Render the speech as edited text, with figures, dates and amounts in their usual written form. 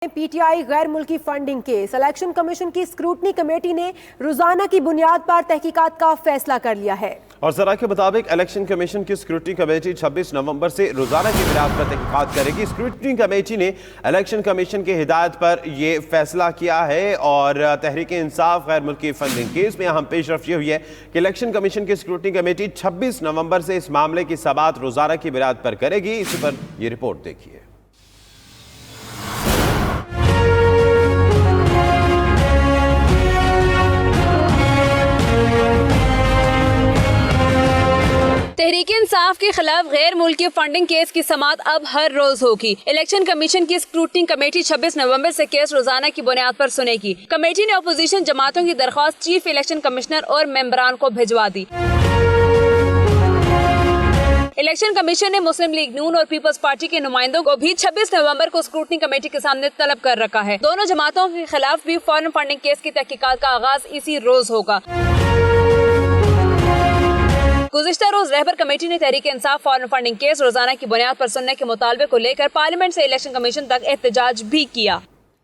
PTI गैर मुल्की funding case. Election commission की स्क्रूटनी कमेटी ने रोजाना की बुनियाद पर तहकीकात का फैसला कर लिया है। और जरा के मुताबिक इलेक्शन कमीशन की स्क्रूटनी कमेटी 26 नवंबर से रोजाना की बुनियाद पर तहकीकात करेगी। स्क्रूटनी कमेटी ने इलेक्शन कमीशन की हिदायत पर यह फैसला किया है और तहरीक इंसाफ गैर मुल्की फंडिंग केस में अहम पेशरफ यह हुई है कि इलेक्शन कमीशन की स्क्रूटनी कमेटी 26 नवंबर से इस मामले की समाअत रोजाना की बुनियाद पर करेगी। इसी पर यह रिपोर्ट देखिए। तहरीक इंसाफ के खिलाफ गैर मुल्की फंडिंग केस की समाअत अब हर रोज होगी। इलेक्शन कमीशन की स्क्रूटनी कमेटी 26 नवंबर से केस रोजाना की बुनियाद पर सुनेगी। कमेटी ने अपोजिशन जमातों की दरख्वास्त चीफ इलेक्शन कमिश्नर और मेंबरान को भिजवा दी। इलेक्शन कमीशन ने मुस्लिम लीग नून और पीपल्स पार्टी के नुमाइंदों को भी 26 नवंबर को स्क्रूटनी कमेटी के सामने तलब कर रखा है। दोनों जमातों के खिलाफ भी फॉरेन फंडिंग केस की तहकीकात का आगाज इसी रोज होगा। गुज़िश्ता रोज रहबर कमेटी ने Tehreek Insaf foreign funding case रोजाना की बुनियाद पर सुनने के मुतालबे को लेकर पार्लियामेंट से इलेक्शन कमीशन तक एहतजाज भी किया।